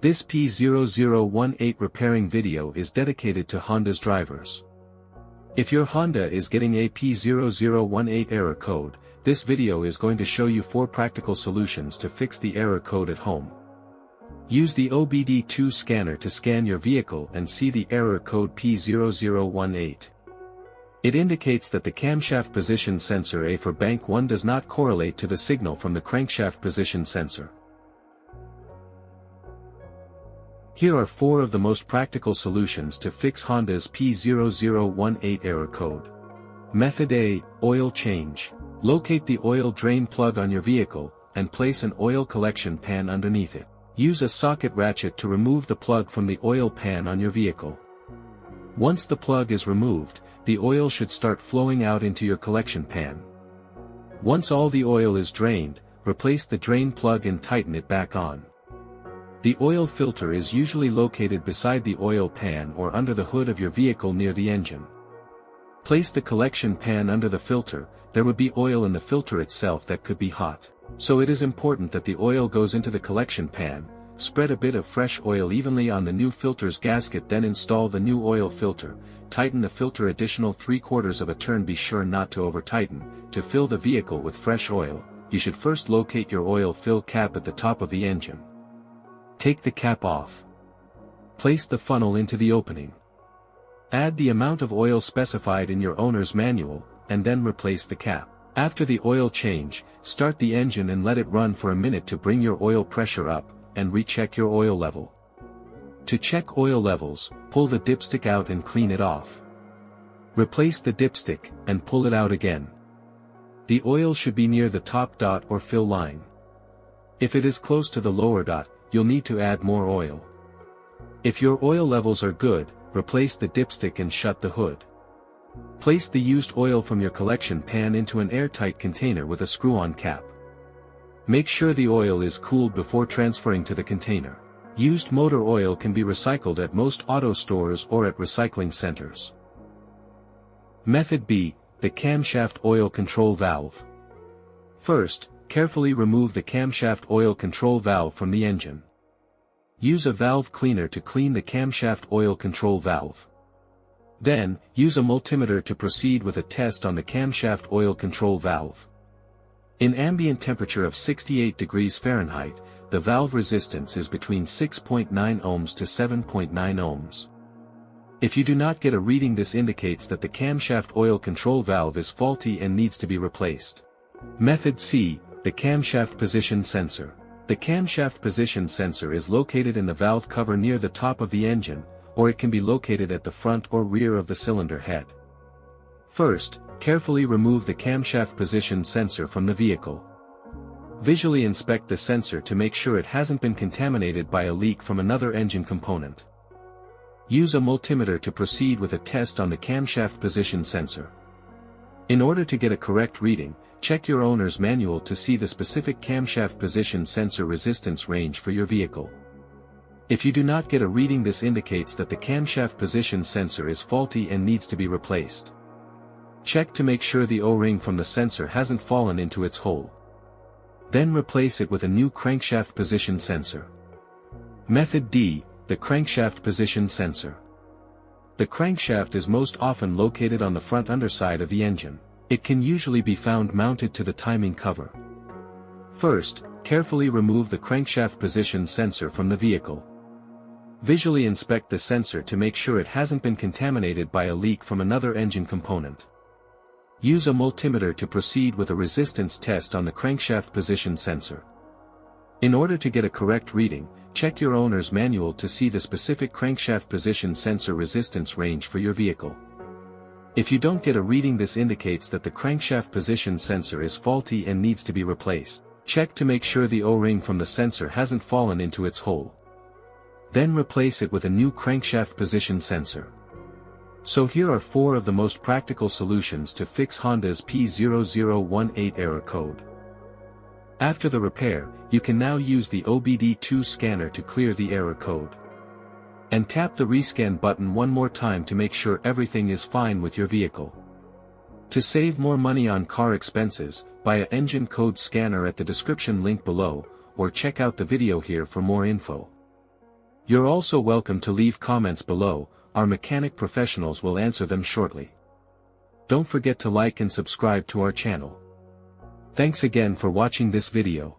This P0018 repairing video is dedicated to Honda's drivers. If your Honda is getting a P0018 error code, this video is going to show you 4 practical solutions to fix the error code at home. Use the OBD2 scanner to scan your vehicle and see the error code P0018. It indicates that the camshaft position sensor A for bank 1 does not correlate to the signal from the crankshaft position sensor. Here are 4 of the most practical solutions to fix Honda's P0018 error code. Method A, oil change. Locate the oil drain plug on your vehicle, and place an oil collection pan underneath it. Use a socket ratchet to remove the plug from the oil pan on your vehicle. Once the plug is removed, the oil should start flowing out into your collection pan. Once all the oil is drained, replace the drain plug and tighten it back on. The oil filter is usually located beside the oil pan or under the hood of your vehicle near the engine. Place the collection pan under the filter. There would be oil in the filter itself that could be hot. So it is important that the oil goes into the collection pan. Spread a bit of fresh oil evenly on the new filter's gasket, then install the new oil filter. Tighten the filter additional 3/4 of a turn. Be sure not to over-tighten. To fill the vehicle with fresh oil, you should first locate your oil fill cap at the top of the engine. Take the cap off. Place the funnel into the opening. Add the amount of oil specified in your owner's manual, and then replace the cap. After the oil change, start the engine and let it run for a minute to bring your oil pressure up, and recheck your oil level. To check oil levels, pull the dipstick out and clean it off. Replace the dipstick, and pull it out again. The oil should be near the top dot or fill line. If it is close to the lower dot, you'll need to add more oil. If your oil levels are good, replace the dipstick and shut the hood. Place the used oil from your collection pan into an airtight container with a screw-on cap. Make sure the oil is cooled before transferring to the container. Used motor oil can be recycled at most auto stores or at recycling centers. Method B, the camshaft oil control valve. First, carefully remove the camshaft oil control valve from the engine. Use a valve cleaner to clean the camshaft oil control valve. Then, use a multimeter to proceed with a test on the camshaft oil control valve. In ambient temperature of 68 degrees Fahrenheit, the valve resistance is between 6.9 ohms to 7.9 ohms. If you do not get a reading, this indicates that the camshaft oil control valve is faulty and needs to be replaced. Method C, the camshaft position sensor. The camshaft position sensor is located in the valve cover near the top of the engine, or it can be located at the front or rear of the cylinder head. First, carefully remove the camshaft position sensor from the vehicle. Visually inspect the sensor to make sure it hasn't been contaminated by a leak from another engine component. Use a multimeter to proceed with a test on the camshaft position sensor. In order to get a correct reading, check your owner's manual to see the specific camshaft position sensor resistance range for your vehicle. If you do not get a reading, this indicates that the camshaft position sensor is faulty and needs to be replaced. Check to make sure the O-ring from the sensor hasn't fallen into its hole. Then replace it with a new crankshaft position sensor. Method D, the crankshaft position sensor. The crankshaft is most often located on the front underside of the engine. It can usually be found mounted to the timing cover. First, carefully remove the crankshaft position sensor from the vehicle. Visually inspect the sensor to make sure it hasn't been contaminated by a leak from another engine component. Use a multimeter to proceed with a resistance test on the crankshaft position sensor. In order to get a correct reading, check your owner's manual to see the specific crankshaft position sensor resistance range for your vehicle. If you don't get a reading, this indicates that the crankshaft position sensor is faulty and needs to be replaced. Check to make sure the O-ring from the sensor hasn't fallen into its hole. Then replace it with a new crankshaft position sensor. So here are 4 of the most practical solutions to fix Honda's P0018 error code. After the repair, you can now use the OBD2 scanner to clear the error code. And tap the rescan button one more time to make sure everything is fine with your vehicle. To save more money on car expenses, buy an engine code scanner at the description link below, or check out the video here for more info. You're also welcome to leave comments below, our mechanic professionals will answer them shortly. Don't forget to like and subscribe to our channel. Thanks again for watching this video.